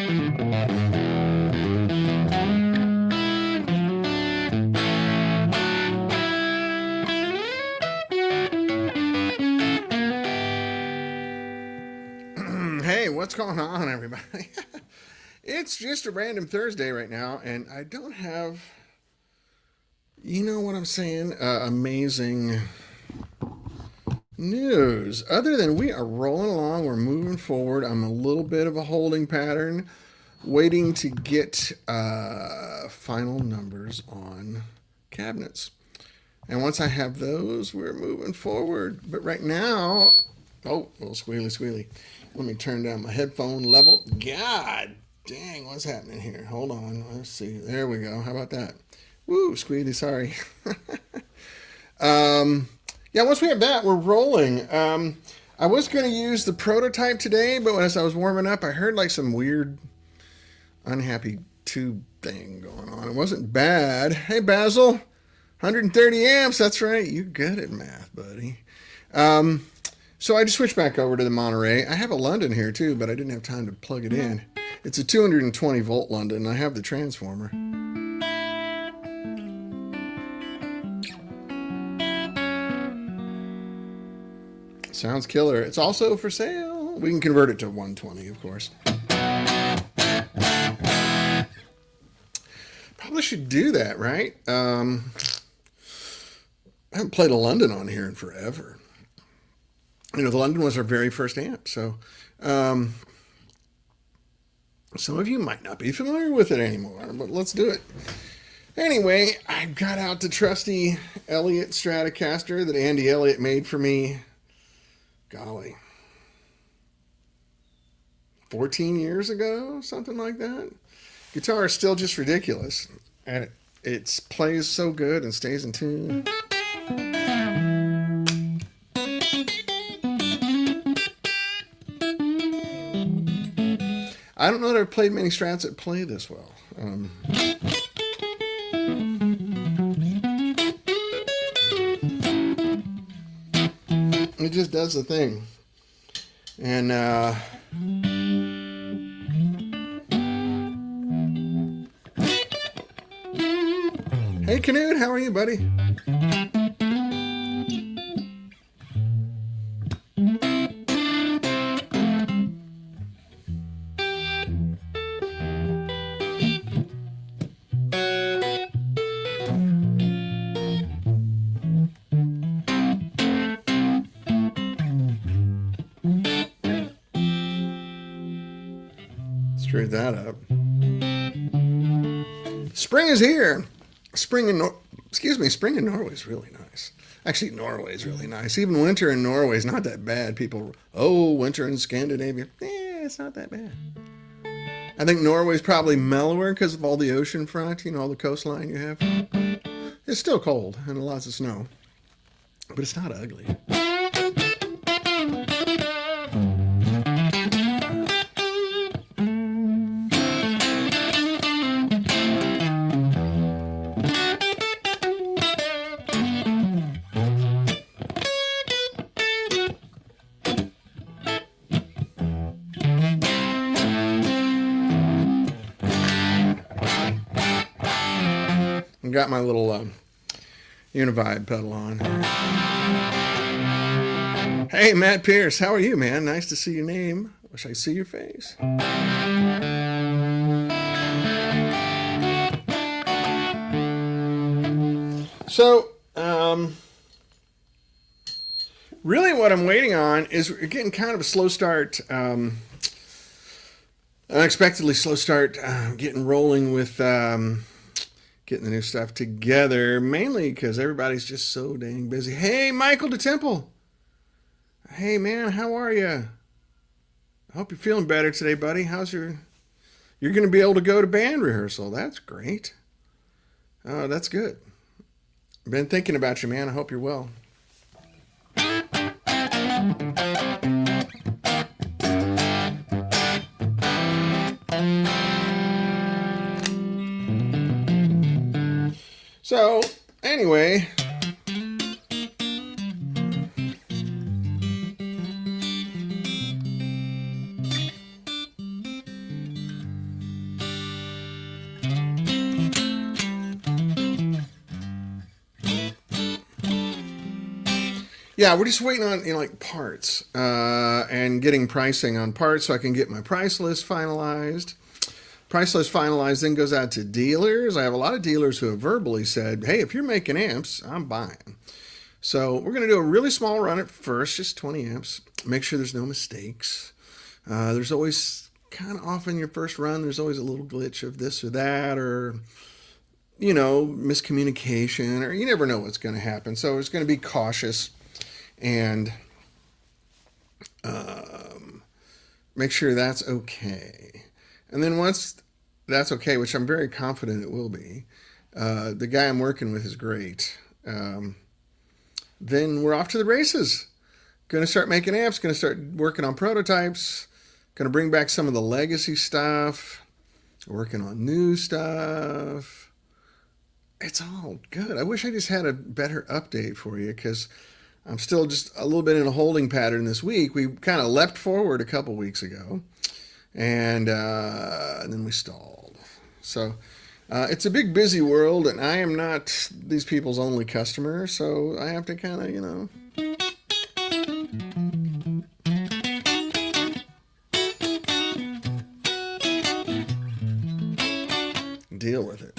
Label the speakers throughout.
Speaker 1: Hey, what's going on, everybody? It's just a random Thursday right now, and I don't have, you know what I'm saying, amazing news. Other than we are rolling along, we're moving forward. I'm a little bit of a holding pattern, waiting to get final numbers on cabinets. And once I have those, we're moving forward. But right now, oh, a little squealy. Let me turn down my headphone level. God dang, what's happening here? Hold on. Let's see. There we go. How about that? Woo, squealy, sorry. Yeah, once we have that, we're rolling. I was going to use the prototype today, but as I was warming up, I heard like some weird, unhappy tube thing going on. It wasn't bad. Hey, Basil, 130 amps. That's right. You're good at math, buddy. So I just switched back over to the Monterey. I have a London here too, but I didn't have time to plug it in. It's a 220 volt London. I have the transformer. Sounds killer. It's also for sale. We can convert it to 120, of course. Probably should do that, right? I haven't played a London on here in forever. You know, the London was our very first amp, so some of you might not be familiar with it anymore, but let's do it. Anyway, I got out the trusty Elliot Stratocaster that Andy Elliott made for me. Golly, 14 years ago, something like that. Guitar is still just ridiculous, and it plays so good and stays in tune. I don't know that I've played many Strats that play this well. It just does the thing. And hey, Canute, how are you, buddy? Screwed that up. Spring is here. Spring in Norway is really nice. Actually, Norway is really nice. Even winter in Norway is not that bad. People, winter in Scandinavia, it's not that bad. I think Norway's probably mellower because of all the ocean front, you know, all the coastline you have. It's still cold and lots of snow, but it's not ugly. Got my little Univibe pedal on. Hey, Matt Pierce, how are you, man? Nice to see your name. Wish I could see your face. So, really what I'm waiting on is we're getting kind of a slow start, unexpectedly slow start, getting rolling with getting the new stuff together, mainly because everybody's just so dang busy. Hey, Michael DeTemple. Hey, man, how are you? I hope you're feeling better today, buddy. You're going to be able to go to band rehearsal. That's great. Oh, that's good. Been thinking about you, man. I hope you're well. So, anyway, Yeah, we're just waiting on like parts and getting pricing on parts so I can get my price list finalized. Price list finalized then goes out to dealers. I have a lot of dealers who have verbally said, "Hey, if you're making amps, I'm buying." So we're going to do a really small run at first, just 20 amps. Make sure there's no mistakes. There's always kind of off in your first run. There's always a little glitch of this or that, or miscommunication, or you never know what's going to happen. So it's going to be cautious and make sure that's okay. And then once that's okay, which I'm very confident it will be, the guy I'm working with is great. Then we're off to the races. Going to start making amps, going to start working on prototypes, going to bring back some of the legacy stuff, working on new stuff. It's all good. I wish I just had a better update for you because I'm still just a little bit in a holding pattern this week. We kind of leapt forward a couple weeks ago, and then we stalled. So it's a big, busy world, and I am not these people's only customer, so I have to kind of, deal with it.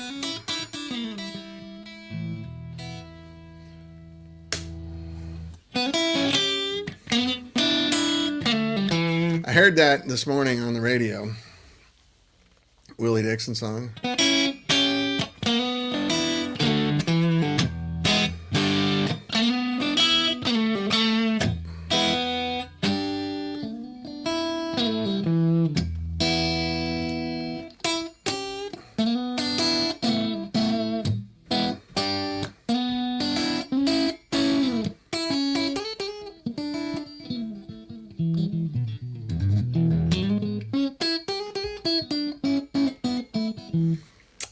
Speaker 1: I heard that this morning on the radio. Willie Dixon song.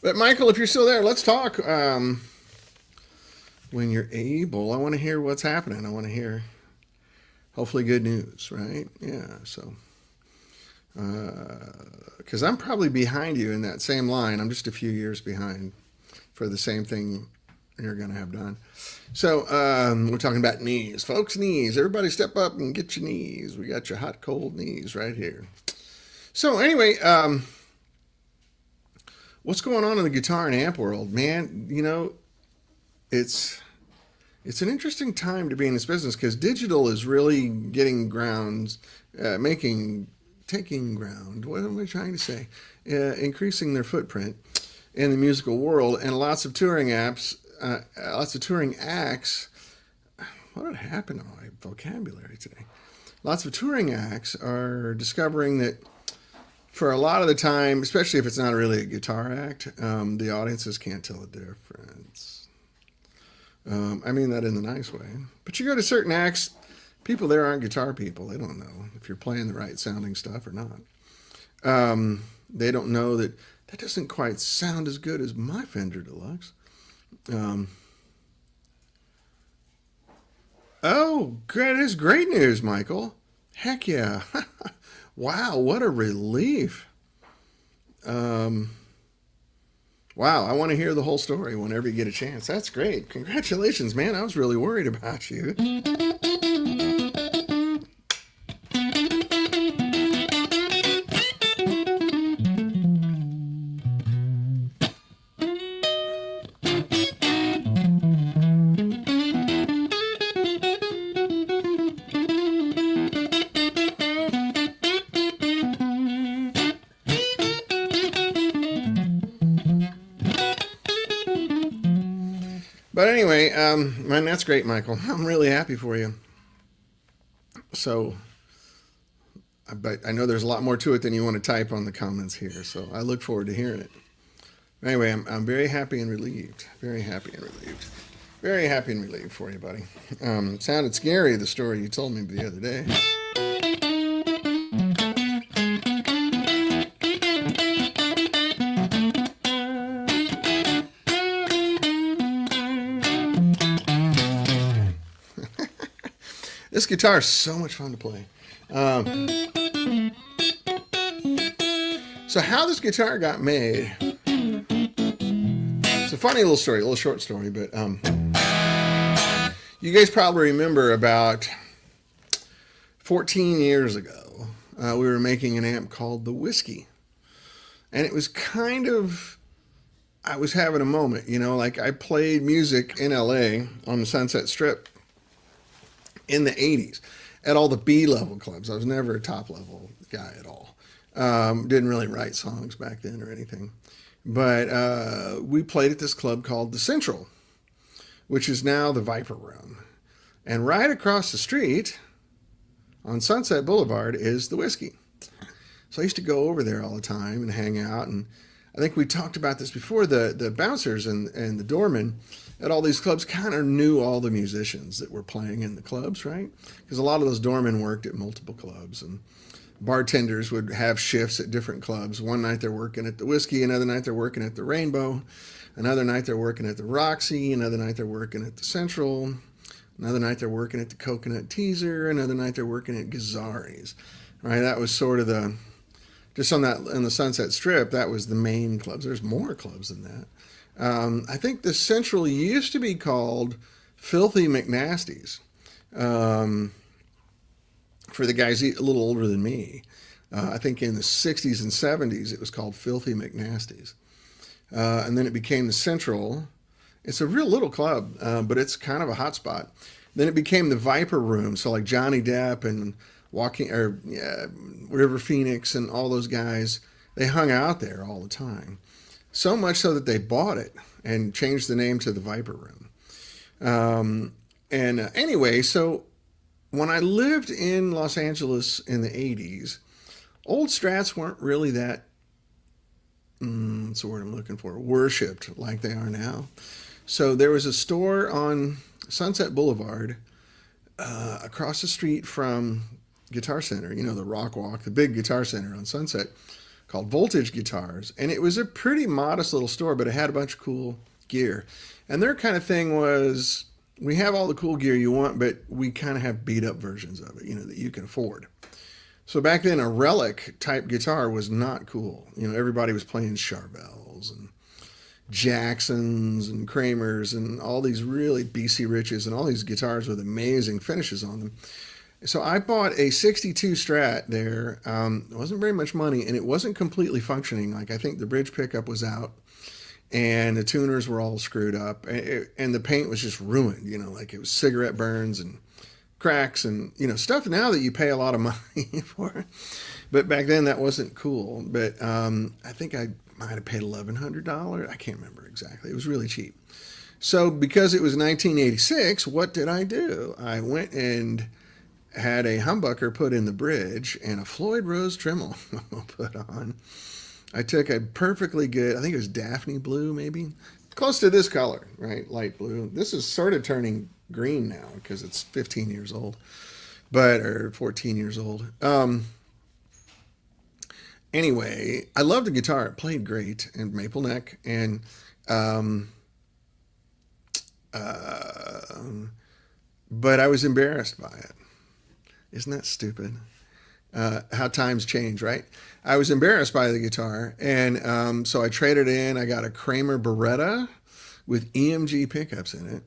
Speaker 1: But Michael, if you're still there, let's talk. When you're able, I want to hear what's happening. I want to hear, hopefully, good news, right? Yeah. So, because I'm probably behind you in that same line. I'm just a few years behind for the same thing you're going to have done. So we're talking about knees, folks. Knees. Everybody, step up and get your knees. We got your hot, cold knees right here. So anyway. What's going on in the guitar and amp world, man? It's an interesting time to be in this business because digital is really getting grounds, taking ground. What am I trying to say? Increasing their footprint in the musical world, and lots of touring acts. What had happened to my vocabulary today? Lots of touring acts are discovering that. For a lot of the time, especially if it's not really a guitar act, the audiences can't tell the difference. I mean that in the nice way. But you go to certain acts, people there aren't guitar people. They don't know if you're playing the right sounding stuff or not. They don't know that doesn't quite sound as good as my Fender Deluxe. Oh, great! It's great news, Michael. Heck yeah. Wow, what a relief. Wow, I want to hear the whole story whenever you get a chance. That's great. Congratulations, man. I was really worried about you. But anyway, man, that's great, Michael. I'm really happy for you. So, but I know there's a lot more to it than you want to type on the comments here. So I look forward to hearing it. Anyway, I'm very happy and relieved. Very happy and relieved. Very happy and relieved for you, buddy. It sounded scary, the story you told me the other day. This guitar is so much fun to play. So how this guitar got made, it's a funny little story, a little short story, but You guys probably remember about 14 years ago, we were making an amp called the Whiskey. And it was kind of, I was having a moment, like I played music in LA on the Sunset Strip in the 80s at all the B level clubs. I was never a top level guy at all. Didn't really write songs back then or anything. But we played at this club called the Central, which is now the Viper Room. And right across the street on Sunset Boulevard is the Whiskey. So I used to go over there all the time and hang out. And I think we talked about this before. The bouncers and the doormen at all these clubs kind of knew all the musicians that were playing in the clubs, right? Because a lot of those doormen worked at multiple clubs, and bartenders would have shifts at different clubs. One night they're working at the Whiskey, another night they're working at the Rainbow, another night they're working at the Roxy, another night they're working at the Central, another night they're working at the Coconut Teaser, another night they're working at Gazzari's, right? That was sort of just on the Sunset Strip, that was the main clubs. There's more clubs than that. I think the Central used to be called Filthy McNasty's. For the guys a little older than me, I think in the 60s and 70s it was called Filthy McNasty's. And then it became the Central. It's a real little club, but it's kind of a hot spot. Then it became the Viper Room. So like Johnny Depp and River Phoenix and all those guys, they hung out there all the time. So much so that they bought it and changed the name to the Viper Room. Anyway, so when I lived in Los Angeles in the 80s, old Strats weren't really that, what's the word I'm looking for, worshipped like they are now. So there was a store on Sunset Boulevard across the street from Guitar Center, the Rock Walk, the big Guitar Center on Sunset, called Voltage Guitars. And it was a pretty modest little store, but it had a bunch of cool gear. And their kind of thing was, we have all the cool gear you want, but we kind of have beat up versions of it, that you can afford. So back then, a Relic type guitar was not cool. Everybody was playing Charvels and Jacksons and Kramers and all these really BC Riches and all these guitars with amazing finishes on them. So I bought a 62 Strat there. It wasn't very much money, and it wasn't completely functioning. Like, I think the bridge pickup was out, and the tuners were all screwed up, and the paint was just ruined, like it was cigarette burns and cracks and, stuff now that you pay a lot of money for. But back then that wasn't cool. But I think I might have paid $1,100. I can't remember exactly. It was really cheap. So because it was 1986, what did I do? I went and had a humbucker put in the bridge and a Floyd Rose tremolo put on. I took a perfectly good, I think it was Daphne blue maybe, close to this color, right? Light blue. This is sort of turning green now because it's 15 years old, or 14 years old. Anyway, I loved the guitar. It played great, and maple neck, and but I was embarrassed by it. Isn't that stupid? How times change, right? I was embarrassed by the guitar, and so I traded in. I got a Kramer Beretta with EMG pickups in it,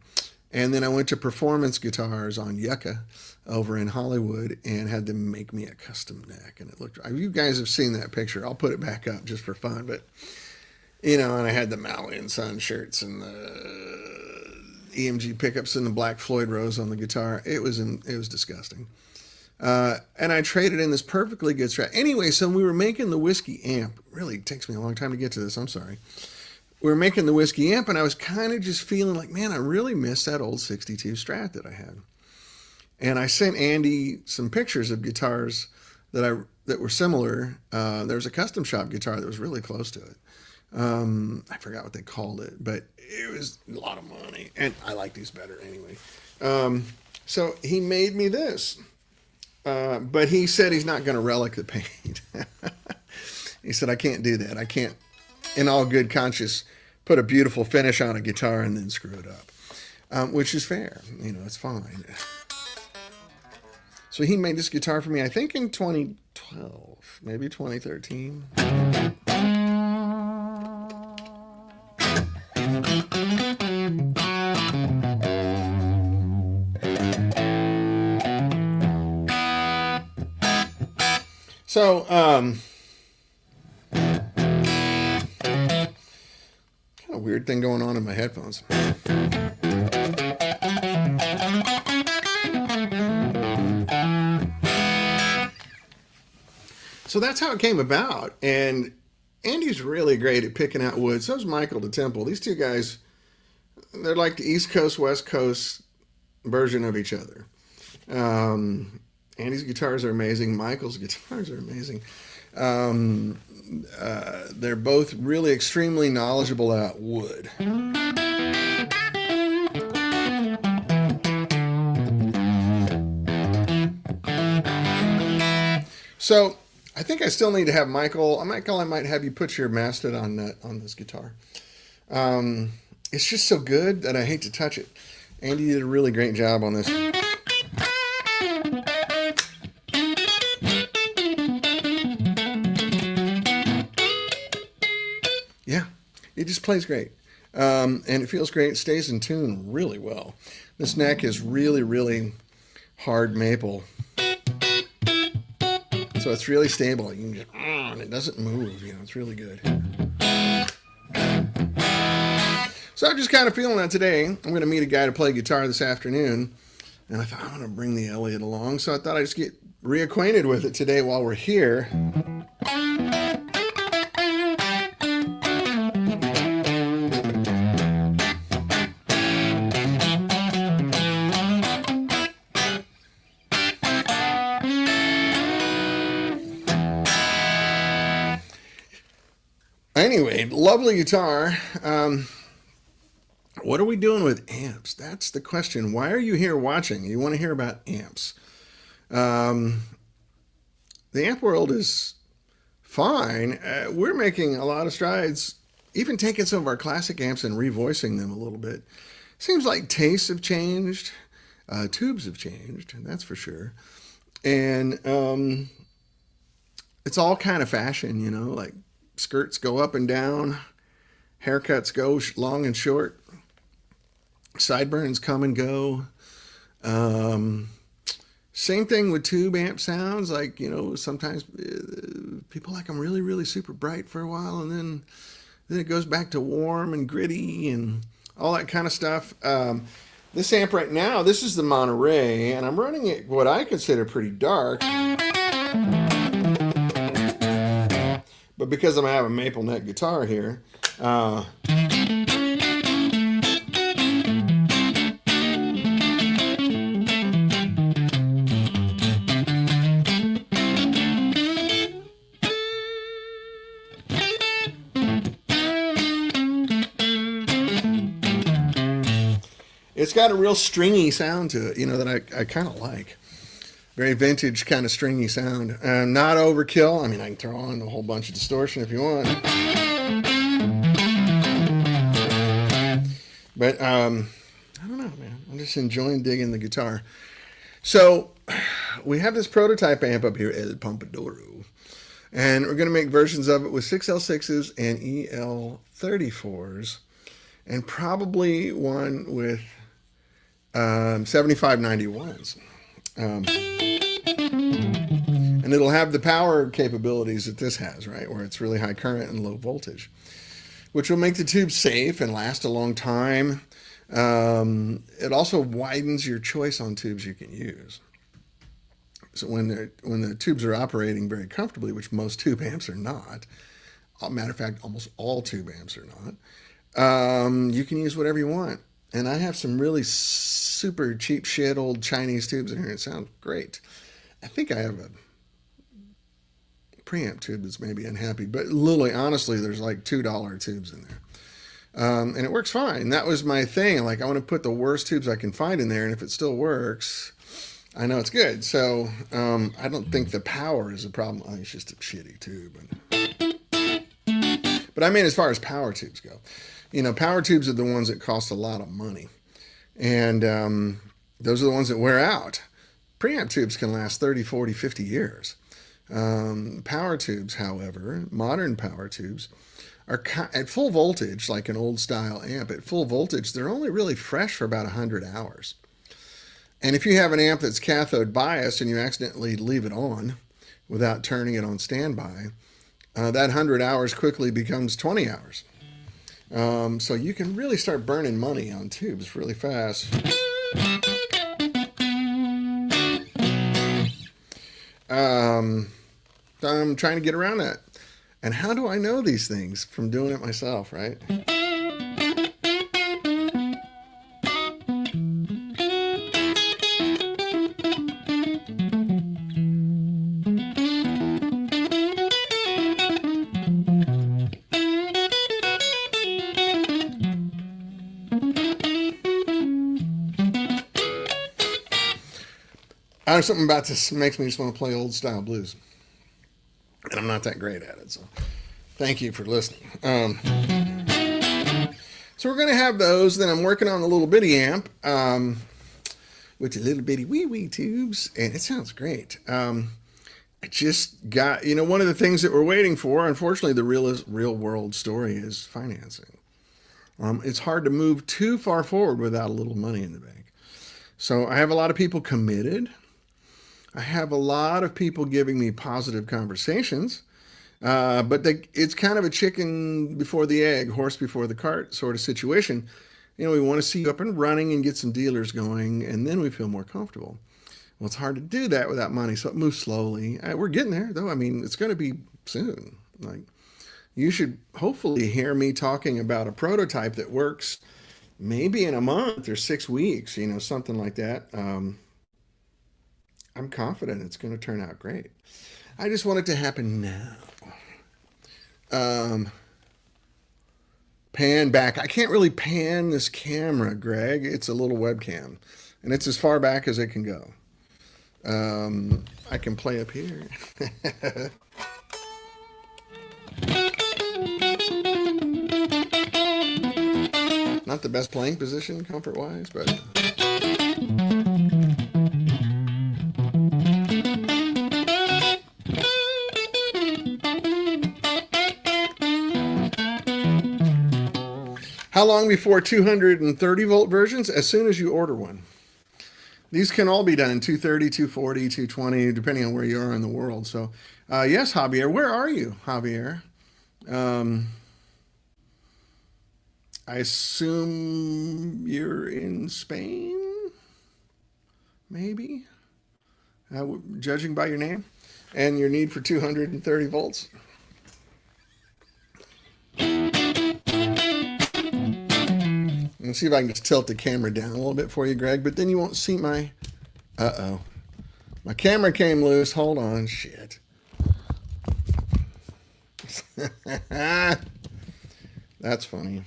Speaker 1: and then I went to Performance Guitars on Yucca over in Hollywood and had them make me a custom neck, and it looked. You guys have seen that picture. I'll put it back up just for fun, but and I had the Maui and Son shirts and the EMG pickups and the black Floyd Rose on the guitar. It was disgusting. And I traded in this perfectly good Strat. Anyway, so we were making the Whiskey amp. Really, it takes me a long time to get to this. I'm sorry. We were making the Whiskey amp, and I was kind of just feeling like, man, I really miss that old 62 Strat that I had. And I sent Andy some pictures of guitars that were similar. There was a custom shop guitar that was really close to it. I forgot what they called it, but it was a lot of money, and I like these better anyway. So he made me this. But he said he's not going to relic the paint. He said, I can't do that. I can't, in all good conscience, put a beautiful finish on a guitar and then screw it up, which is fair. It's fine. So he made this guitar for me, I think in 2012, maybe 2013. So, kind of weird thing going on in my headphones. So that's how it came about. And Andy's really great at picking out wood. So is Michael the Temple. These two guys, they're like the East Coast, West Coast version of each other. Andy's guitars are amazing. Michael's guitars are amazing. They're both really extremely knowledgeable about wood. So I think I still need to have Michael. Michael, I might have you put your mastodon nut on this guitar. It's just so good that I hate to touch it. Andy did a really great job on this. Yeah, it just plays great. And it feels great. It stays in tune really well. This neck is really, really hard maple. So it's really stable. You can just, and it doesn't move. You know, it's really good. So I'm just kind of feeling that today. I'm going to meet a guy to play guitar this afternoon. And I thought, I'm going to bring the Elliot along. So I thought I'd just get reacquainted with it today while we're here. Anyway, lovely guitar. What are we doing with amps? That's the question. Why are you here watching? You want to hear about amps. The amp world is fine. We're making a lot of strides, even taking some of our classic amps and revoicing them a little bit. Seems like tastes have changed. Tubes have changed, that's for sure. And it's all kind of fashion, you know, like skirts go up and down, haircuts go long and short, sideburns come and go. Same thing with tube amp sounds. Like, you know, sometimes people like them really, really super bright for a while, and then it goes back to warm and gritty and all that kind of stuff. This amp right now, this is the Monterey, and I'm running it what I consider pretty dark. But because I have a maple neck guitar here, it's got a real stringy sound to it, you know, that I kind of like. Very vintage kind of stringy sound. Not overkill. I mean, I can throw on a whole bunch of distortion if you want. But I don't know, man. I'm just enjoying digging the guitar. So we have this prototype amp up here, El Pompadouro. And we're going to make versions of it with 6L6s and EL34s. And probably one with 7591s. And it'll have the power capabilities that this has, right? Where it's really high current and low voltage, which will make the tube safe and last a long time. It also widens your choice on tubes you can use. So when the tubes are operating very comfortably, which most tube amps are not, matter of fact, almost all tube amps are not, you can use whatever you want. And I have some really super cheap shit old Chinese tubes in here. It sounds great. I think I have a preamp tube that's maybe unhappy, but literally, honestly, there's like $2 tubes in there. And it works fine. That was my thing. Like, I want to put the worst tubes I can find in there, and if it still works, I know it's good. So I don't think the power is a problem. I think it's just a shitty tube. But I mean, as far as power tubes go, you know, power tubes are the ones that cost a lot of money. And those are the ones that wear out. Preamp tubes can last 30, 40, 50 years. Power tubes, however, modern power tubes, are at full voltage, like an old style amp. At full voltage, they're only really fresh for about 100 hours. And if you have an amp that's cathode biased and you accidentally leave it on without turning it on standby, that 100 hours quickly becomes 20 hours. So you can really start burning money on tubes really fast. I'm trying to get around that. And how do I know these things? From doing it myself, right? Something about this makes me just want to play old style blues. And I'm not that great at it, so thank you for listening. So we're going to have those. Then I'm working on a little bitty amp with the little bitty wee tubes, and it sounds great. I just got, one of the things that we're waiting for, unfortunately, the real world story is financing. It's hard to move too far forward without a little money in the bank. So I have a lot of people committed. I have a lot of people giving me positive conversations, but it's kind of a chicken before the egg, horse before the cart sort of situation. We want to see you up and running and get some dealers going, and then we feel more comfortable. Well, it's hard to do that without money, so it moves slowly. We're getting there, though. I mean, it's going to be soon. Like, you should hopefully hear me talking about a prototype that works maybe in a month or 6 weeks, something like that. I'm confident it's going to turn out great. I just want it to happen now. Pan back. I can't really pan this camera, Greg. It's a little webcam, and it's as far back as it can go. I can play up here. Not the best playing position comfort-wise, but... How long before 230 volt versions? As soon as you order one. These can all be done in 230, 240, 220, depending on where you are in the world. So, yes, Javier. Where are you, Javier? I assume you're in Spain? Maybe? Judging by your name and your need for 230 volts. Let's see if I can just tilt the camera down a little bit for you, Greg, but then you won't see my... Uh-oh. My camera came loose. Hold on. Shit. That's funny.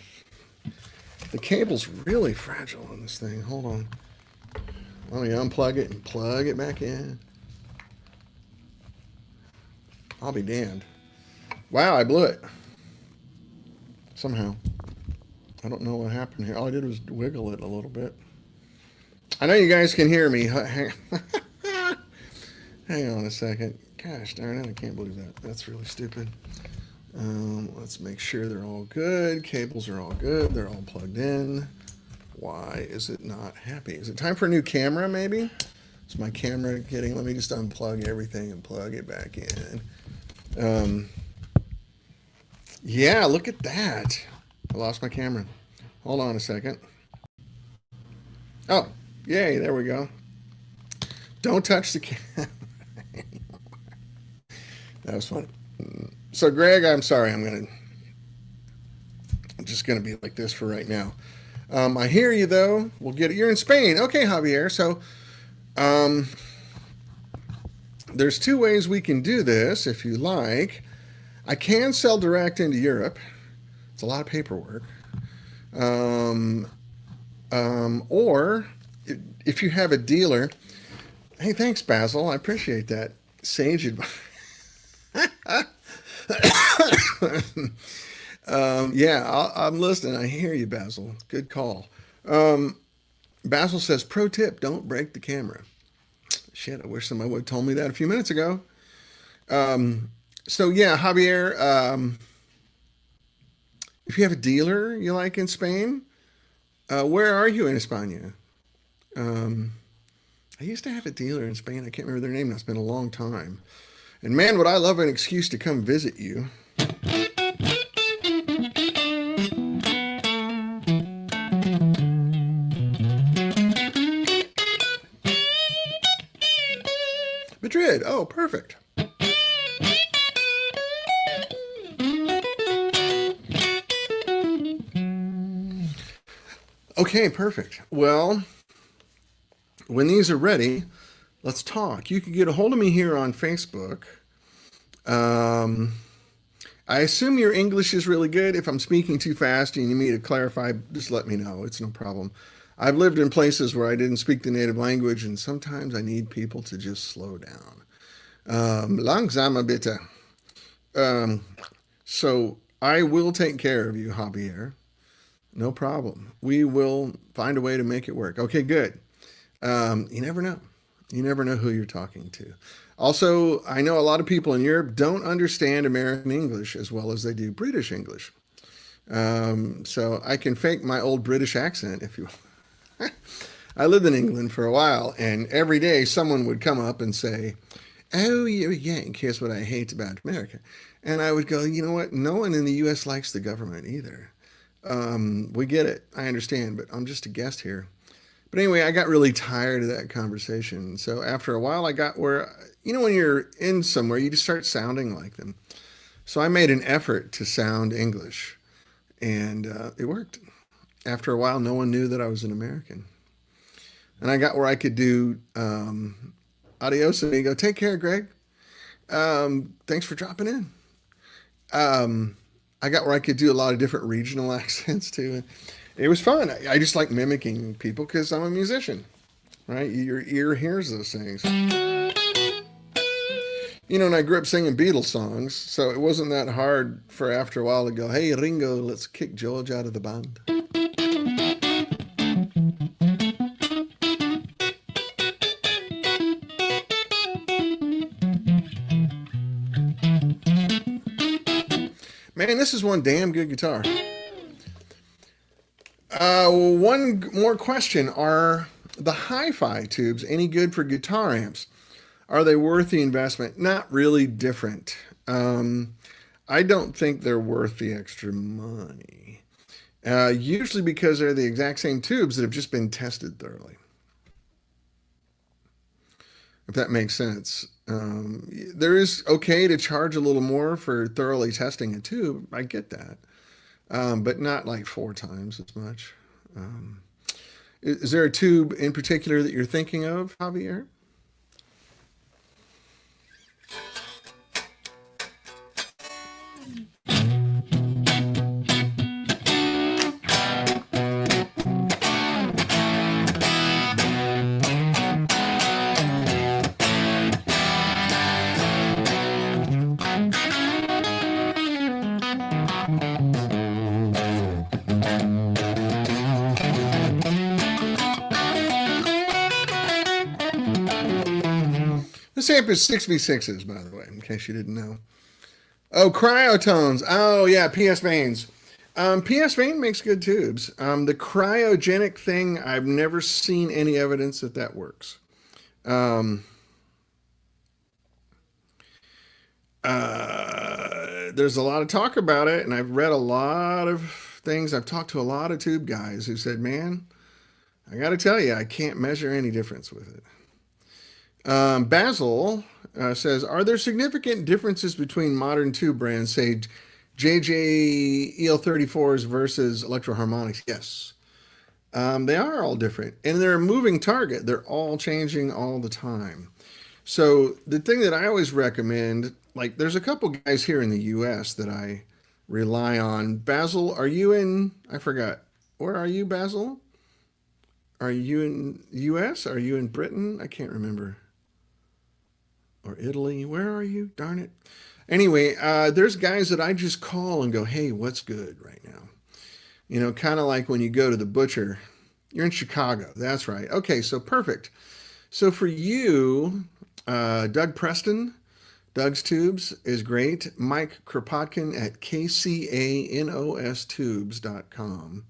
Speaker 1: The cable's really fragile on this thing. Hold on. Let me unplug it and plug it back in. I'll be damned. Wow, I blew it. Somehow. I don't know what happened here. All I did was wiggle it a little bit. I know you guys can hear me. Hang on a second. Gosh darn it, I can't believe that. That's really stupid. Let's make sure they're all good. Cables are all good. They're all plugged in. Why is it not happy? Is it time for a new camera, maybe? Is my camera getting... Let me just unplug everything and plug it back in. Yeah, look at that. I lost my camera. Hold on a second. Oh, yay, there we go. Don't touch the camera anymore. That was fun. So, Greg, I'm sorry. I'm just going to be like this for right now. I hear you, though. We'll get it. You're in Spain. Okay, Javier. So, there's two ways we can do this, if you like. I can sell direct into Europe. It's a lot of paperwork. Or if you have a dealer, hey, thanks, Basil. I appreciate that. Sage advice. Yeah, I'm listening. I hear you, Basil. Good call. Basil says, pro tip, don't break the camera. Shit, I wish somebody would have told me that a few minutes ago. So yeah, Javier, if you have a dealer you like in Spain, where are you in España? I used to have a dealer in Spain. I can't remember their name now. It's been a long time. And man, would I love an excuse to come visit you. Madrid. Oh, perfect. Okay, perfect. Well, when these are ready, let's talk. You can get a hold of me here on Facebook. Um, I assume your English is really good. If I'm speaking too fast and you need me to clarify, just let me know. It's no problem. I've lived in places where I didn't speak the native language, and sometimes I need people to just slow down. Langsamer bitte. Um, so I will take care of you, Javier. No problem. We will find a way to make it work. Okay, good. You never know. You never know who you're talking to. Also, I know a lot of people in Europe don't understand American English as well as they do British English. So I can fake my old British accent if you will. I lived in England for a while, and every day someone would come up and say, "Oh, you're a Yank. Here's what I hate about America." And I would go, "You know what? No one in the U.S. likes the government either. We get it. I understand, but I'm just a guest here." But anyway, I got really tired of that conversation. So after a while, I got where, when you're in somewhere, you just start sounding like them. So I made an effort to sound English, and it worked. After a while, no one knew that I was an American. And I got where I could do adios amigo. Take care, Greg. Thanks for dropping in. I got where I could do a lot of different regional accents too. It was fun. I just like mimicking people because I'm a musician, right? Your ear hears those things. And I grew up singing Beatles songs, so it wasn't that hard for after a while to go, "Hey, Ringo, let's kick George out of the band." Man, this is one damn good guitar. One more question. Are the hi-fi tubes any good for guitar amps? Are they worth the investment? Not really different. I don't think they're worth the extra money. Usually because they're the exact same tubes that have just been tested thoroughly. If that makes sense. There is okay to charge a little more for thoroughly testing a tube. I get that. But not like 4 times as much. Is there a tube in particular that you're thinking of, Javier? This amp is 6v6s, by the way, in case you didn't know. Oh, cryotones. Oh, yeah, PS Veins. PS Vein makes good tubes. The cryogenic thing, I've never seen any evidence that that works. There's a lot of talk about it, and I've read a lot of things. I've talked to a lot of tube guys who said, "Man, I got to tell you, I can't measure any difference with it." Basil says, "Are there significant differences between modern tube brands, say JJ EL34s versus Electro Harmonics?" Yes. They are all different, and they're a moving target. They're all changing all the time. So the thing that I always recommend, like there's a couple guys here in the US that I rely on. Basil, are you in, I forgot. Where are you, Basil? Are you in US? Are you in Britain? I can't remember. Or Italy? Where are you? Darn it. Anyway, there's guys that I just call and go, "Hey, what's good right now?" Kind of like when you go to the butcher. You're in Chicago. That's right. Okay, so perfect. So for you, Doug Preston, Doug's Tubes is great. Mike Kropotkin at kcanostubes.com.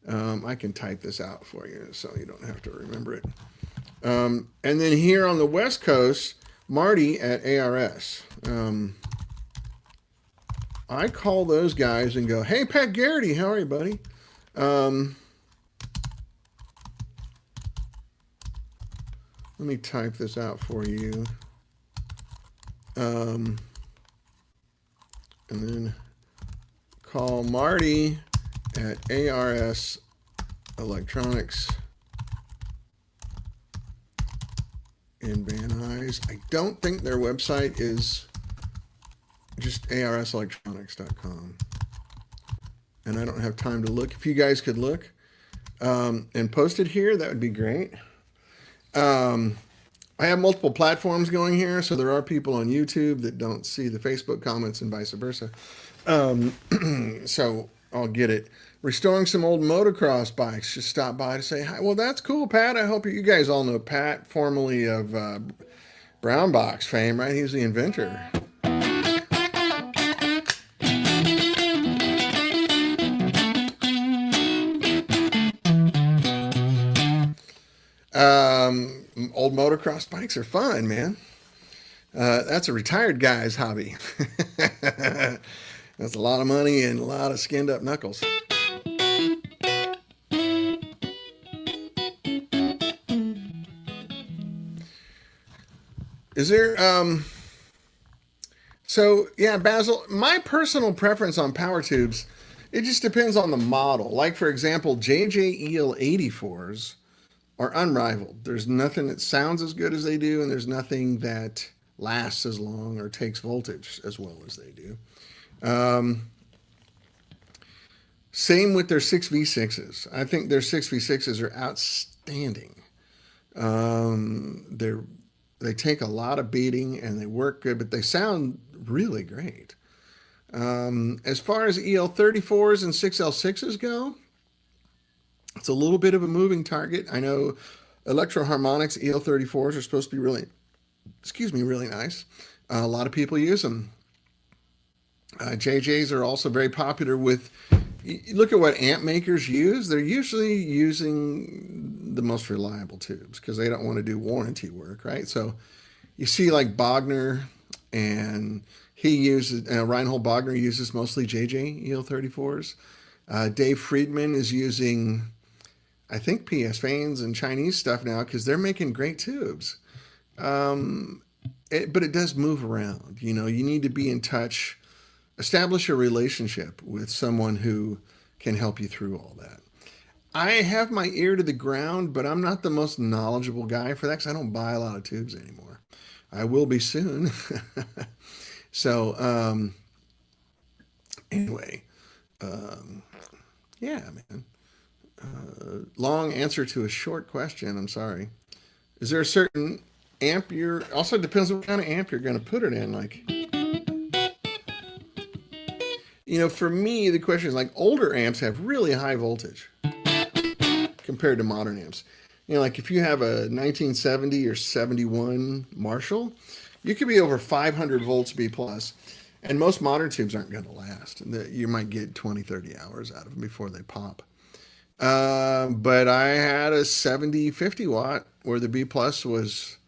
Speaker 1: I can type this out for you so you don't have to remember it. And then here on the West Coast, Marty at ARS. I call those guys and go, "Hey, Pat Garrity, how are you, buddy?" Um, let me type this out for you. And then call Marty at ARS Electronics in Van Nuys. I don't think their website is just arselectronics.com. And I don't have time to look. If you guys could look and post it here, that would be great. I have multiple platforms going here, so there are people on YouTube that don't see the Facebook comments and vice versa. So I'll get it. Restoring some old motocross bikes. Just stop by to say hi. Well, that's cool, Pat. I hope you guys all know Pat, formerly of Brown Box fame, right? He's the inventor. Old motocross bikes are fun, man. That's a retired guy's hobby. That's a lot of money and a lot of skinned up knuckles. Is there, so yeah, Basil, my personal preference on power tubes, it just depends on the model. Like, for example, JJEL 84s are unrivaled. There's nothing that sounds as good as they do, and there's nothing that lasts as long or takes voltage as well as they do. Same with their 6v6s. I think their 6v6s are outstanding. They take a lot of beating and they work good, but they sound really great. As far as EL34s and 6L6s go, it's a little bit of a moving target. I know Electro Harmonix EL34s are supposed to be really, really nice. A lot of people use them. JJs are also very popular with, look at what amp makers use. They're usually using the most reliable tubes because they don't want to do warranty work, right? So you see like Bogner, and he uses, Reinhold Bogner uses mostly JJ EL34s. Dave Friedman is using, I think, PS Fanes and Chinese stuff now because they're making great tubes. But it does move around. You know, you need to be in touch, establish a relationship with someone who can help you through all that. I have my ear to the ground, but I'm not the most knowledgeable guy for that because I don't buy a lot of tubes anymore. I will be soon. So, anyway, yeah, man. Long answer to a short question. I'm sorry. Is there a certain amp you're, also depends what kind of amp you're going to put it in. Like, you know, for me, the question is like older amps have really high voltage compared to modern amps. You know, like if you have a 1970 or 71 Marshall, you could be over 500 volts B plus, and most modern tubes aren't going to last. You might get 20, 30 hours out of them before they pop. But I had a 70, 50 watt where the B plus was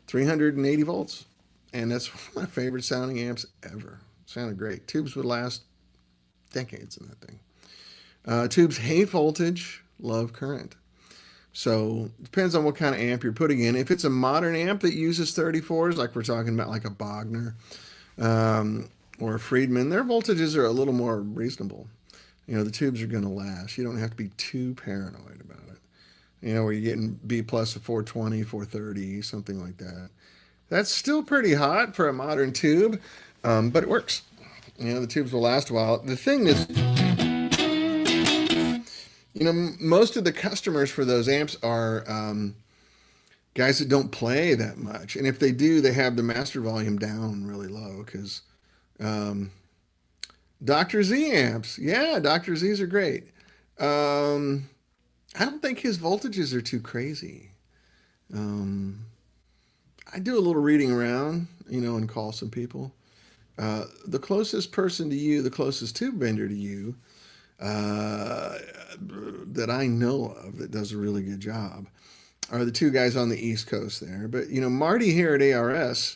Speaker 1: 380 volts. And that's one of my favorite sounding amps ever. Sounded great. Tubes would last decades in that thing. Tubes hate voltage, love current. So it depends on what kind of amp you're putting in. If it's a modern amp that uses 34s, like we're talking about, like a Bogner or a Friedman, their voltages are a little more reasonable. You know, the tubes are going to last. You don't have to be too paranoid about it. You know, where you're getting B plus of 420, 430, something like that. That's still pretty hot for a modern tube, but it works. You know, the tubes will last a while. The thing is, you know, most of the customers for those amps are guys that don't play that much. And if they do, they have the master volume down really low because Dr. Z amps. Yeah, Dr. Z's are great. I don't think his voltages are too crazy. I do a little reading around, you know, and call some people. The closest person to you, the closest tube vendor to you that I know of that does a really good job are the two guys on the East Coast there. But, you know, Marty here at ARS,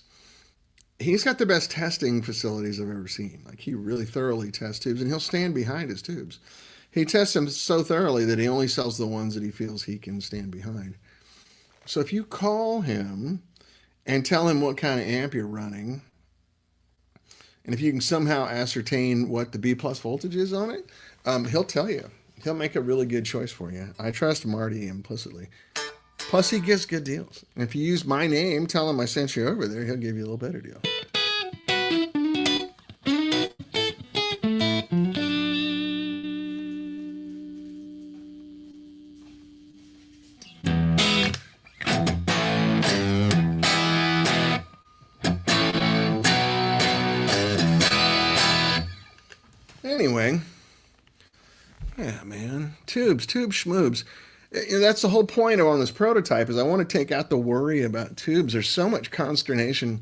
Speaker 1: He's got the best testing facilities I've ever seen. Like he really thoroughly tests tubes, and he'll stand behind his tubes. He tests them so thoroughly that he only sells the ones that he feels he can stand behind. So if you call him and tell him what kind of amp you're running, and if you can somehow ascertain what the B plus voltage is on it, he'll tell you. He'll make a really good choice for you. I trust Marty implicitly. Plus, he gives good deals. And if you use my name, tell him I sent you over there, he'll give you a little better deal. Anyway, yeah, man, tubes schmoobs. That's the whole point of on this prototype is I want to take out the worry about tubes. There's so much consternation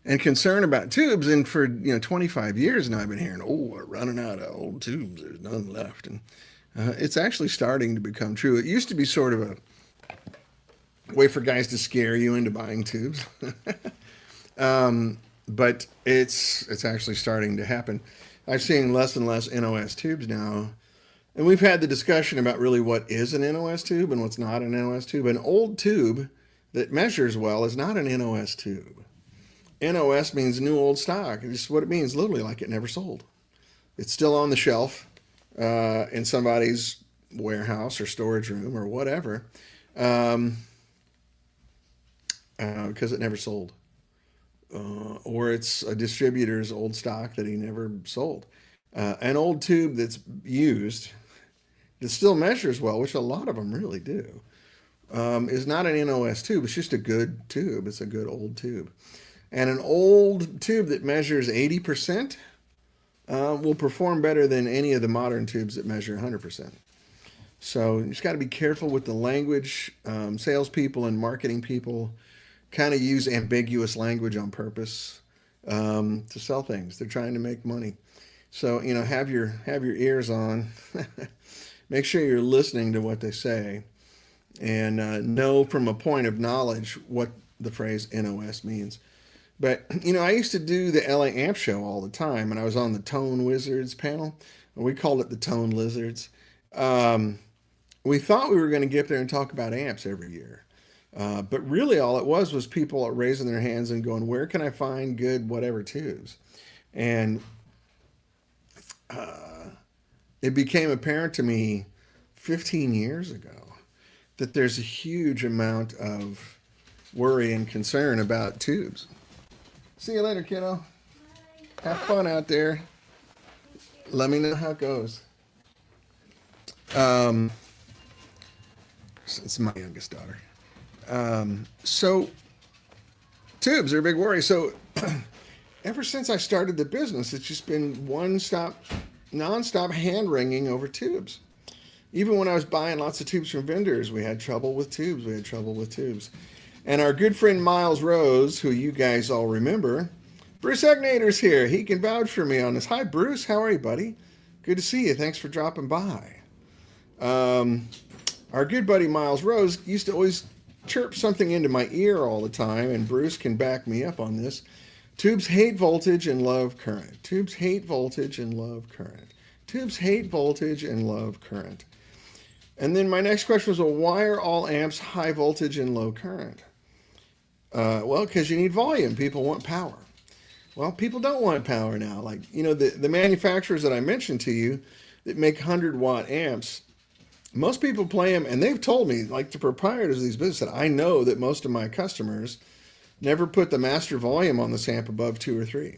Speaker 1: and concern about tubes, and for 25 years now I've been hearing, oh, we're running out of old tubes. There's none left, and it's actually starting to become true. It used to be sort of a way for guys to scare you into buying tubes, but it's actually starting to happen. I've seen less and less NOS tubes now. And we've had the discussion about really what is an NOS tube and what's not an NOS tube. An old tube that measures well is not an NOS tube. NOS means new old stock. It's just what it means, literally, like it never sold. It's still on the shelf in somebody's warehouse or storage room or whatever because it never sold. Or it's a distributor's old stock that he never sold. An old tube that's used, that still measures well, which a lot of them really do, is not an NOS tube. It's just a good tube. It's a good old tube. And an old tube that measures 80% will perform better than any of the modern tubes that measure 100%. So you just got to be careful with the language. Salespeople and marketing people kind of use ambiguous language on purpose to sell things. They're trying to make money. So, have your ears on. Make sure you're listening to what they say and know from a point of knowledge what the phrase NOS means. But, I used to do the LA Amp Show all the time, and I was on the Tone Wizards panel. We called it the Tone Lizards. We thought we were going to get there and talk about amps every year. But really all it was people raising their hands and going, where can I find good whatever tubes? And it became apparent to me 15 years ago that there's a huge amount of worry and concern about tubes. See you later, kiddo. Have fun out there. Let me know how it goes. It's my youngest daughter. So tubes are a big worry. So ever since I started the business, it's just been nonstop hand wringing over tubes. Even when I was buying lots of tubes from vendors, we had trouble with tubes. And our good friend Miles Rose, who you guys all remember, Bruce Egnator's here. He can vouch for me on this. Hi, Bruce. How are you, buddy? Good to see you. Thanks for dropping by. Our good buddy Miles Rose used to always chirp something into my ear all the time, and Bruce can back me up on this. Tubes hate voltage and love current. Tubes hate voltage and love current. Tubes hate voltage and love current. And then my next question was, well, why are all amps high voltage and low current? Well, because you need volume. People want power. Well, people don't want power now. Like, the manufacturers that I mentioned to you that make 100-watt amps, most people play them, and they've told me, like the proprietors of these businesses, that I know that most of my customers never put the master volume on this amp above 2 or 3.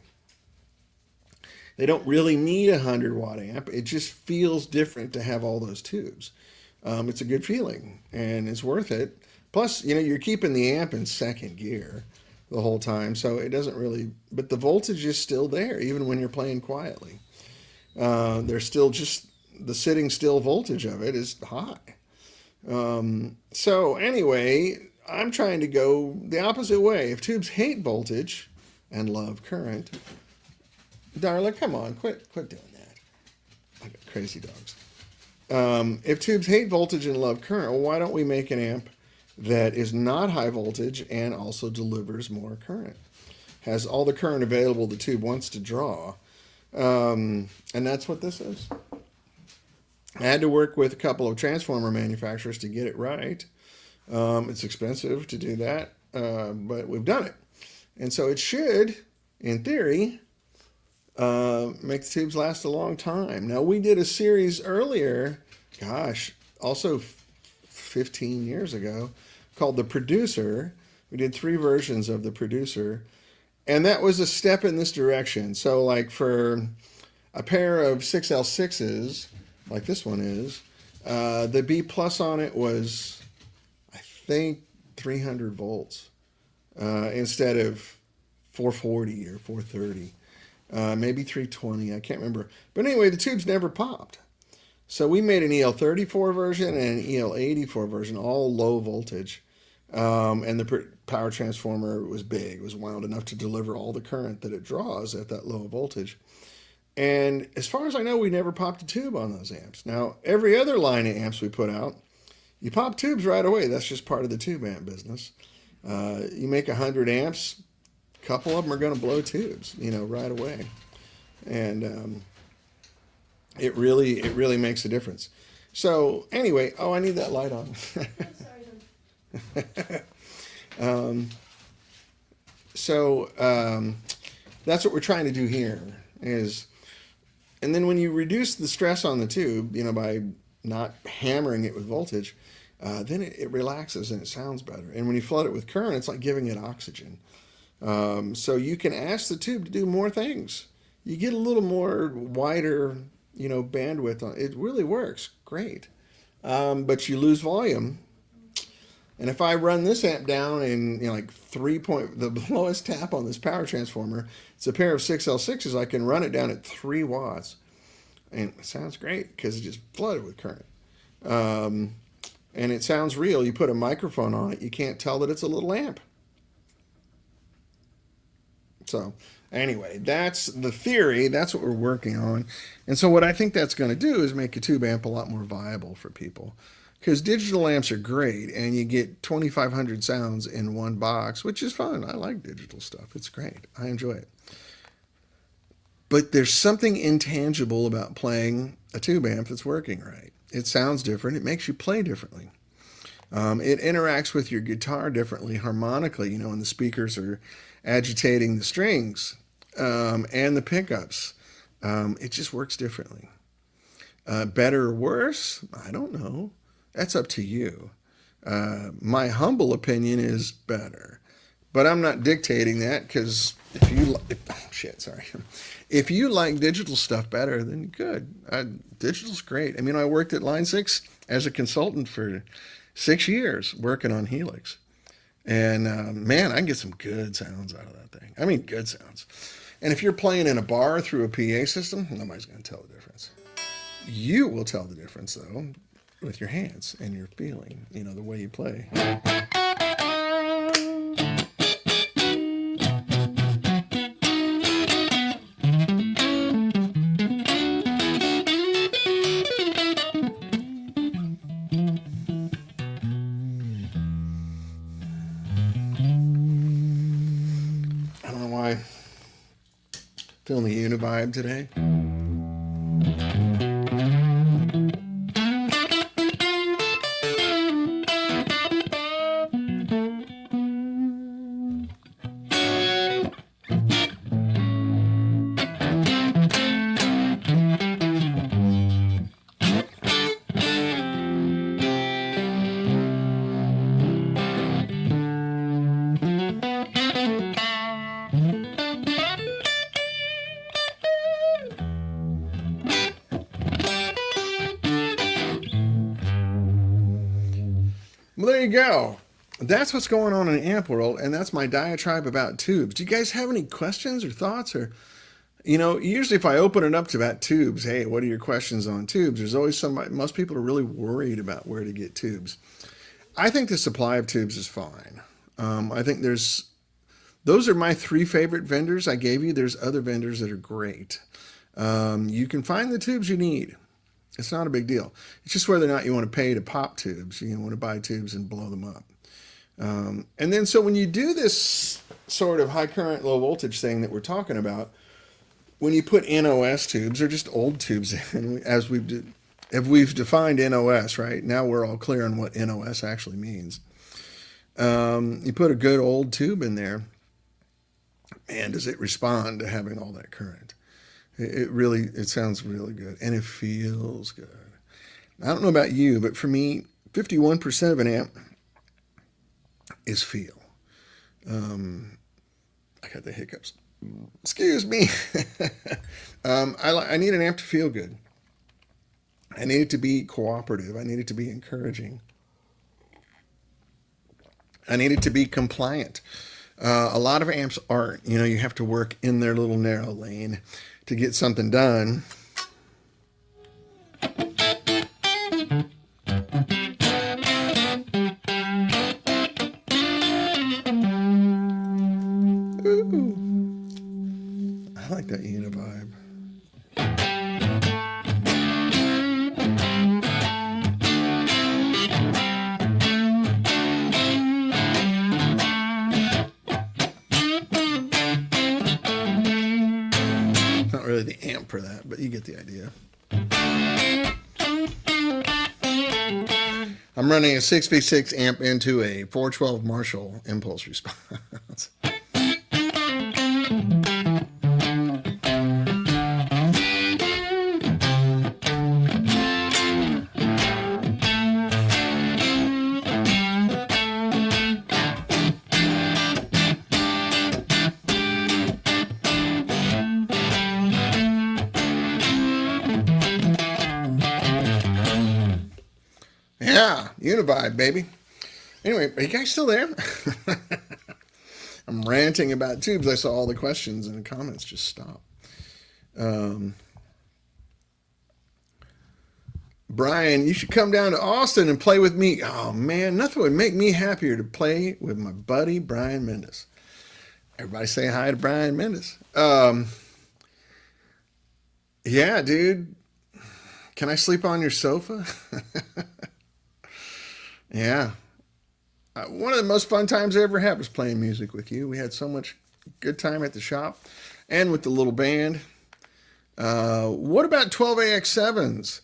Speaker 1: They don't really need a 100-watt amp. It just feels different to have all those tubes. It's a good feeling, and it's worth it. Plus, you're keeping the amp in second gear the whole time, so it doesn't really, but the voltage is still there, even when you're playing quietly. There's still just, the sitting still voltage of it is high. So anyway, I'm trying to go the opposite way. If tubes hate voltage and love current, Darla, come on, quit doing that. I got crazy dogs. If tubes hate voltage and love current, well, why don't we make an amp that is not high voltage and also delivers more current? has all the current available the tube wants to draw. And that's what this is. I had to work with a couple of transformer manufacturers to get it right. It's expensive to do that, but we've done it. And so it should, in theory, make the tubes last a long time. Now, we did a series earlier, gosh, also 15 years ago, called The Producer. We did 3 versions of The Producer, and that was a step in this direction. So like for a pair of 6L6s, like this one is, the B plus on it was, I think, 300 volts instead of 440 or 430. Maybe 320, I can't remember. But anyway, the tubes never popped. So we made an EL34 version and an EL84 version, all low voltage. And the power transformer was big. It was wound enough to deliver all the current that it draws at that low voltage. And as far as I know, we never popped a tube on those amps. Now, every other line of amps we put out, you pop tubes right away. That's just part of the tube amp business. You make 100 amps, a couple of them are going to blow tubes, right away. And it really makes a difference. So anyway, I need that light on. That's what we're trying to do here is, and then when you reduce the stress on the tube, by not hammering it with voltage, then it relaxes and it sounds better. And when you flood it with current, it's like giving it oxygen. So you can ask the tube to do more things. You get a little more wider, bandwidth on it. It really works great. But you lose volume. And if I run this amp down in like the lowest tap on this power transformer, it's a pair of 6L6s, I can run it down at 3 watts. And it sounds great because it just flooded with current. And it sounds real. You put a microphone on it, you can't tell that it's a little amp. So anyway, that's the theory. That's what we're working on. And so what I think that's going to do is make a tube amp a lot more viable for people. Because digital amps are great, and you get 2,500 sounds in one box, which is fun. I like digital stuff. It's great. I enjoy it. But there's something intangible about playing a tube amp that's working right. It sounds different. It makes you play differently. It interacts with your guitar differently harmonically, when the speakers are agitating the strings and the pickups. It just works differently. Better or worse? I don't know. That's up to you. My humble opinion is better. But I'm not dictating that because if you like digital stuff better, then good. Digital's great. I worked at Line 6 as a consultant for 6 years working on Helix. And man, I can get some good sounds out of that thing. Good sounds. And if you're playing in a bar through a PA system, nobody's going to tell the difference. You will tell the difference, though, with your hands and your feeling, the way you play. I don't know why. Feeling the univibe today. Well, there you go. That's what's going on in Amp World, and that's my diatribe about tubes. Do you guys have any questions or thoughts? Or, usually if I open it up to about tubes, hey, what are your questions on tubes? There's always most people are really worried about where to get tubes. I think the supply of tubes is fine. I think those are my 3 favorite vendors I gave you. There's other vendors that are great. You can find the tubes you need. It's not a big deal. It's just whether or not you want to pay to pop tubes. You want to buy tubes and blow them up. And then so when you do this sort of high current, low voltage thing that we're talking about, when you put NOS tubes or just old tubes in, as if we've defined NOS, right? Now we're all clear on what NOS actually means. You put a good old tube in there, man, does it respond to having all that current? It sounds really good, and it feels good. I don't know about you, but for me, 51% of an amp is feel. I got the hiccups. Excuse me. I need an amp to feel good. I need it to be cooperative. I need it to be encouraging. I need it to be compliant. A lot of amps aren't. You have to work in their little narrow lane to get something done. Ooh. I like that univibe. Not really the amp for that, but you get the idea. I'm running a 6v6 amp into a 412 Marshall impulse response. Yeah, univibe, baby. Anyway, are you guys still there? I'm ranting about tubes. I saw all the questions and the comments just stop. Brian, you should come down to Austin and play with me. Oh, man, nothing would make me happier to play with my buddy, Brian Mendes. Everybody say hi to Brian Mendes. Yeah, dude. Can I sleep on your sofa? Yeah. One of the most fun times I ever had was playing music with you. We had so much good time at the shop and with the little band. What about 12AX7s?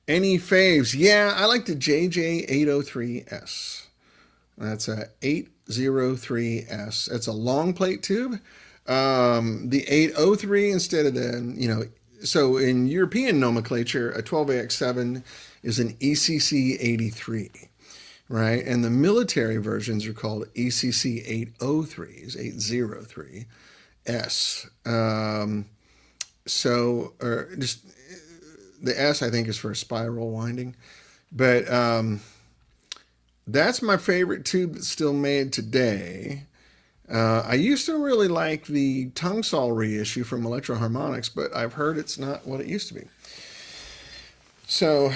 Speaker 1: Any faves? Yeah, I like the JJ803S. That's a 803S. It's a long plate tube. The 803 instead of the, so in European nomenclature, a 12AX7 is an ECC 83. Right, and the military versions are called ECC 803s, 803S. Or just the S, I think, is for a spiral winding. But that's my favorite tube that's still made today. I used to really like the tongue saw reissue from Electro Harmonics, but I've heard it's not what it used to be. So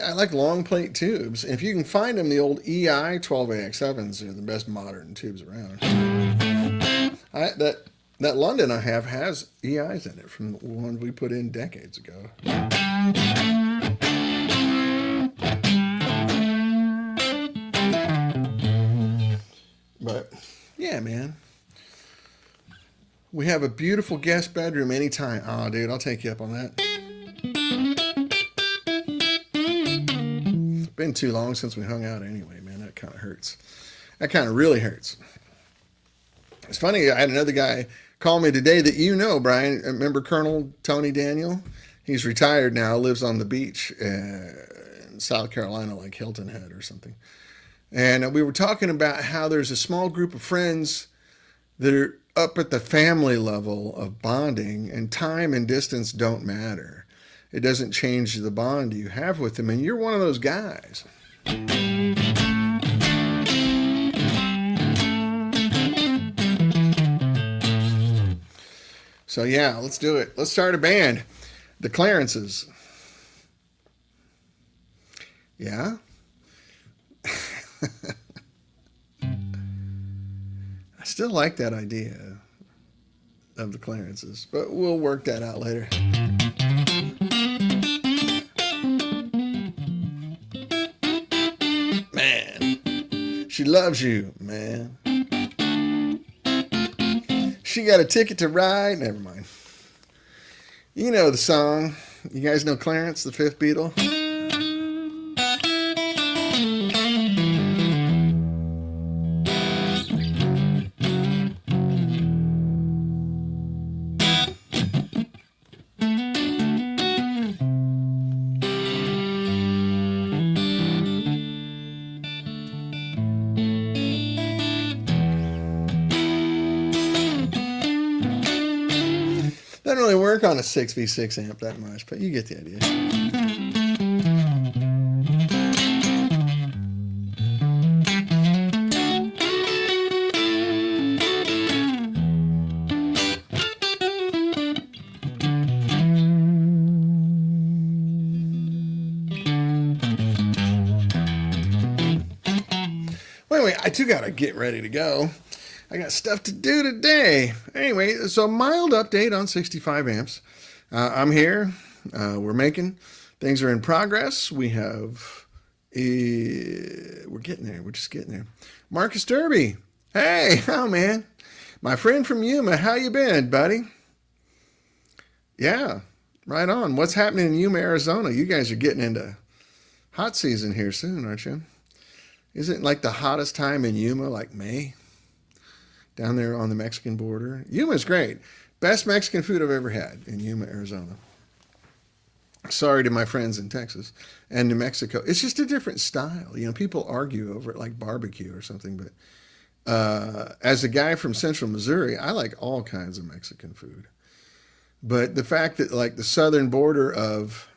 Speaker 1: I like long plate tubes. If you can find them, the old EI 12AX7s are the best modern tubes around. That London I have has EIs in it from the ones we put in decades ago. But yeah, man. We have a beautiful guest bedroom anytime. Oh, dude, I'll take you up on that. Been too long since we hung out anyway, man. That kind of hurts. That kind of really hurts. It's funny, I had another guy call me today that Brian. Remember Colonel Tony Daniel? He's retired now, lives on the beach in South Carolina, like Hilton Head or something. And we were talking about how there's a small group of friends that are up at the family level of bonding, and time and distance don't matter. It doesn't change the bond you have with them, and you're one of those guys. So yeah, let's do it. Let's start a band. The Clarences. Yeah? I still like that idea of the Clarences, but we'll work that out later. She loves you, man. She got a ticket to ride. Never mind. You know the song. You guys know Clarence, the fifth Beatle? Doesn't really work on a 6v6 amp that much, but you get the idea. Wait, I too gotta get ready to go. I got stuff to do today. Anyway, so mild update on 65 amps. I'm here. We're making. Things are in progress. We have... we're getting there. We're just getting there. Marcus Derby. Hey, oh man. My friend from Yuma. How you been, buddy? Yeah, right on. What's happening in Yuma, Arizona? You guys are getting into hot season here soon, aren't you? Isn't it like the hottest time in Yuma, like May? Down there on the Mexican border. Yuma's great. Best Mexican food I've ever had in Yuma, Arizona. Sorry to my friends in Texas and New Mexico. It's just a different style. You know, people argue over it like barbecue or something, but as a guy from central Missouri, I like all kinds of Mexican food. But the fact that like the southern border of,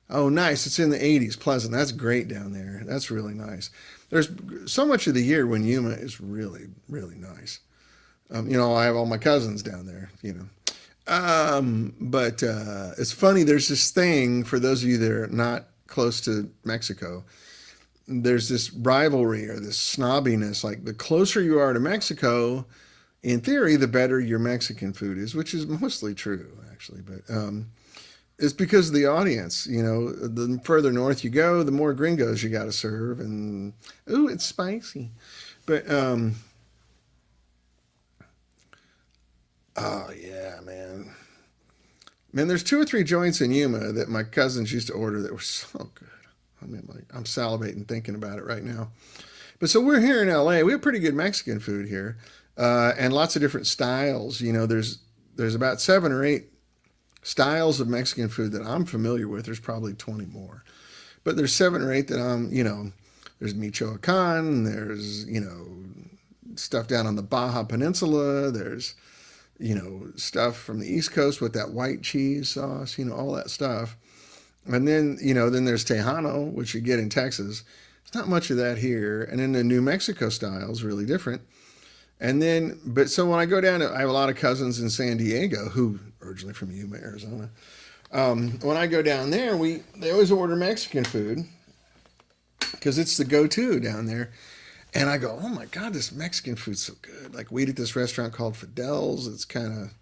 Speaker 1: oh, nice, it's in the 80s, Pleasant, that's great down there. That's really nice. There's so much of the year when Yuma is really, really nice. You know, I have all my cousins down there, you know. But it's funny, there's this thing, for those of you that are not close to Mexico, there's this rivalry or this snobbiness. Like the closer you are to Mexico, in theory, the better your Mexican food is, which is mostly true, actually. But it's because of the audience. You know, the further north you go, the more gringos you got to serve. And, ooh, it's spicy. But, oh, yeah, man. Man, there's 2 or 3 joints in Yuma that my cousins used to order that were so good. I mean, like, I'm salivating thinking about it right now. But so we're here in LA. We have pretty good Mexican food here, and lots of different styles. You know, there's about 7 or 8 styles of Mexican food that I'm familiar with. There's probably 20 more, but there's 7 or 8 that I'm, you know, there's Michoacan, there's, you know, stuff down on the Baja Peninsula, there's, you know, stuff from the East Coast with that white cheese sauce, you know, all that stuff. And then, you know, then there's Tejano, which you get in Texas. There's not much of that here. And then the New Mexico style is really different. And then, but so when I go down to, I have a lot of cousins in San Diego who originally from Yuma, Arizona. When I go down there, they always order Mexican food because it's the go-to down there. And I go, oh my God, this Mexican food's so good. Like we eat at this restaurant called Fidel's. It's kind of,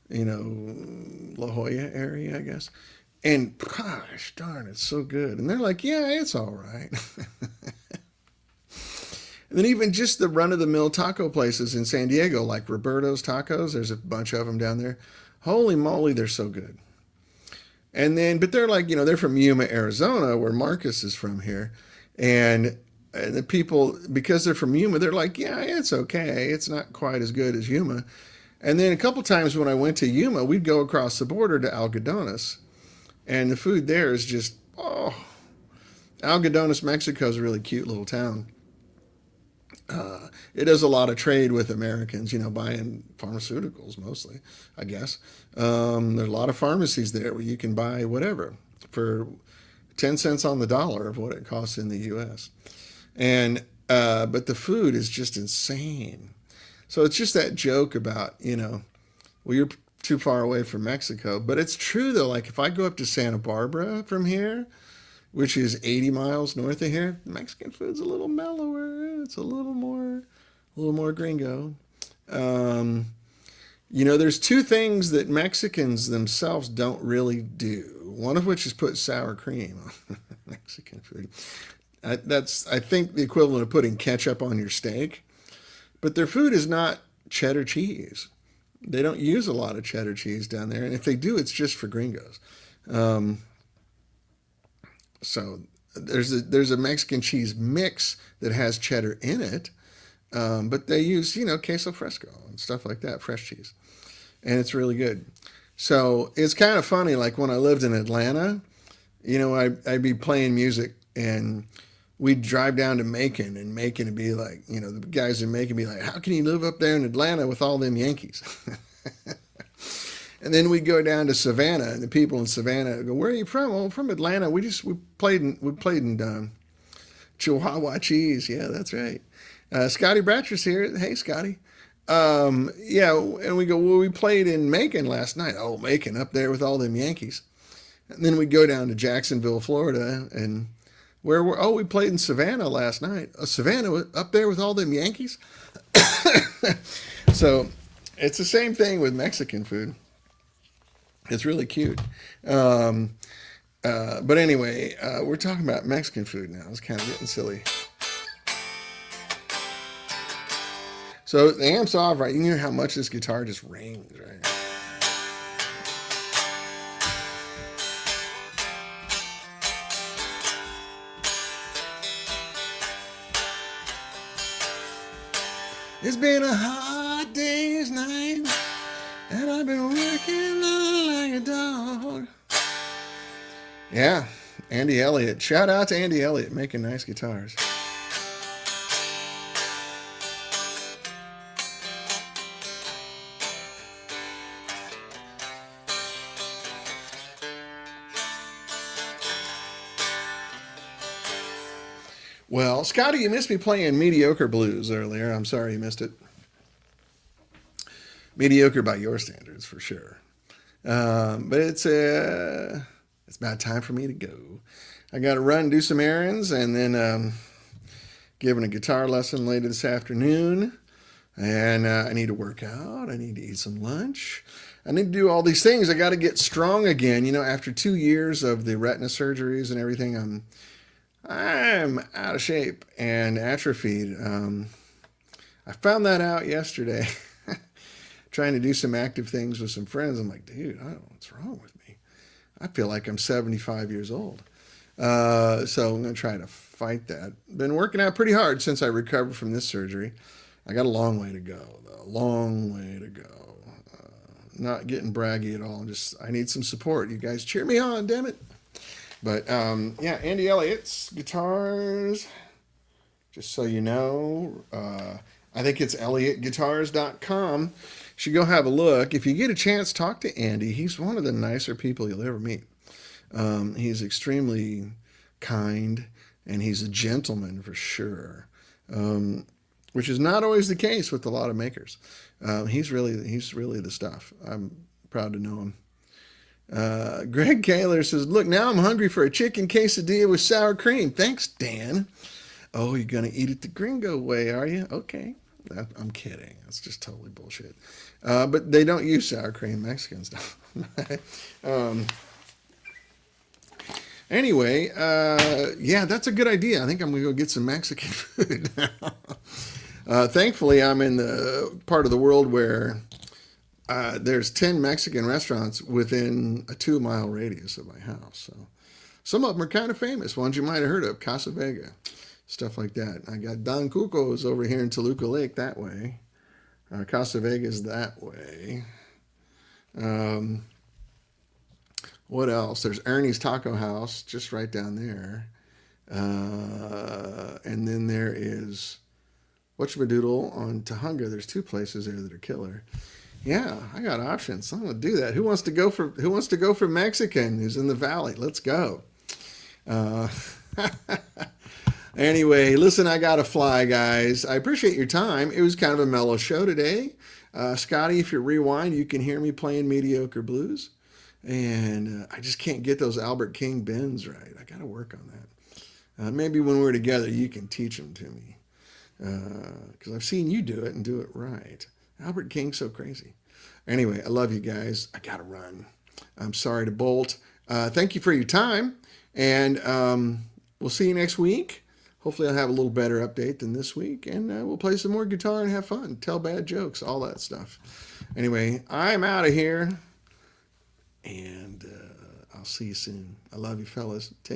Speaker 1: you know, La Jolla area, I guess. And gosh darn, it's so good. And they're like, yeah, it's all right. And then even just the run-of-the-mill taco places in San Diego, like Roberto's Tacos, there's a bunch of them down there. Holy moly, they're so good. And then, but they're like, you know, they're from Yuma, Arizona, where Marcus is from here. And the people, because they're from Yuma, they're like, yeah, it's okay. It's not quite as good as Yuma. And then a couple times when I went to Yuma, we'd go across the border to Algodones. And the food there is just, oh, Algodones, Mexico is a really cute little town. It does a lot of trade with Americans, you know, buying pharmaceuticals mostly, I guess. There's a lot of pharmacies there where you can buy whatever for 10 cents on the dollar of what it costs in the U.S. And but the food is just insane. So it's just that joke about, you know, well, you're too far away from Mexico. But it's true, though. Like if I go up to Santa Barbara from here, which is 80 miles north of here, Mexican food's a little mellower. It's a little more gringo. You know, there's 2 things that Mexicans themselves don't really do. One of which is put sour cream on Mexican food. That's, I think, the equivalent of putting ketchup on your steak. But their food is not cheddar cheese. They don't use a lot of cheddar cheese down there, and if they do, it's just for gringos. Um, so there's a Mexican cheese mix that has cheddar in it, but they use queso fresco and stuff like that, fresh cheese, and it's really good. So it's kind of funny. Like when I lived in Atlanta, I'd be playing music and we'd drive down to Macon, and Macon would be like, the guys in Macon would be like, how can you live up there in Atlanta with all them Yankees? And then we go down to Savannah, and the people in Savannah go, "Where are you from?" "Oh, from Atlanta. We played in Chihuahua cheese." Yeah, that's right. Scotty Bratcher's here. Hey, Scotty. Yeah, and we go, "Well, we played in Macon last night." "Oh, Macon, up there with all them Yankees." And then we go down to Jacksonville, Florida, and oh, we played in Savannah last night. Savannah, up there with all them Yankees. So it's the same thing with Mexican food. It's really cute. Um, but anyway, we're talking about Mexican food now. It's kind of getting silly. So the amp's off, right? You can hear how much this guitar just rings, right? It's been a hard day's night, and I've been working like a dog. Yeah, Andy Elliott. Shout out to Andy Elliott making nice guitars. Well, Scotty, you missed me playing Mediocre Blues earlier. I'm sorry you missed it. Mediocre by your standards, for sure. But it's about time for me to go. I got to run, do some errands, and then giving a guitar lesson later this afternoon. And I need to work out. I need to eat some lunch. I need to do all these things. I got to get strong again. After 2 years of the retina surgeries and everything, I'm out of shape and atrophied. I found that out yesterday. Trying to do some active things with some friends. I'm like, dude, I don't know what's wrong with me. I feel like I'm 75 years old. So I'm going to try to fight that. Been working out pretty hard since I recovered from this surgery. I got a long way to go, though. A long way to go. Not getting braggy at all. I need some support. You guys cheer me on, damn it. But yeah, Andy Elliott's guitars, just so you know, I think it's elliottguitars.com. You should go have a look. If you get a chance, talk to Andy. He's one of the nicer people you'll ever meet. He's extremely kind, and he's a gentleman for sure, which is not always the case with a lot of makers. He's really the stuff. I'm proud to know him. Greg Kaler says, "Look, now I'm hungry for a chicken quesadilla with sour cream. Thanks, Dan." Oh, you're going to eat it the gringo way, are you? Okay. I'm kidding. That's just totally bullshit. But they don't use sour cream. Mexicans don't. Anyway, yeah, that's a good idea. I think I'm going to go get some Mexican food now. Thankfully, I'm in the part of the world where there's 10 Mexican restaurants within a 2-mile radius of my house. So some of them are kind of famous. Ones you might have heard of, Casa Vega, stuff like that. I got Don Cuco's over here in Toluca Lake that way. Casa Vega's that way. What else? There's Ernie's Taco House just right down there. And then there is Whatchamadoodle on Tahunga. There's 2 places there that are killer. Yeah, I got options. I'm gonna do that. Who wants to go for Mexican? Who's in the valley? Let's go. Anyway, listen, I gotta fly, guys. I appreciate your time. It was kind of a mellow show today. Scotty, if you rewind, you can hear me playing Mediocre Blues. And I just can't get those Albert King bends right. I gotta work on that. Maybe when we're together, you can teach them to me. Because I've seen you do it and do it right. Albert King's so crazy. Anyway, I love you guys. I gotta run. I'm sorry to bolt. Thank you for your time, and we'll see you next week. hopefully I'll have a little better update than this week, and we'll play some more guitar and have fun, tell bad jokes, all that stuff. Anyway, I'm out of here, and I'll see you soon. I love you, fellas. Take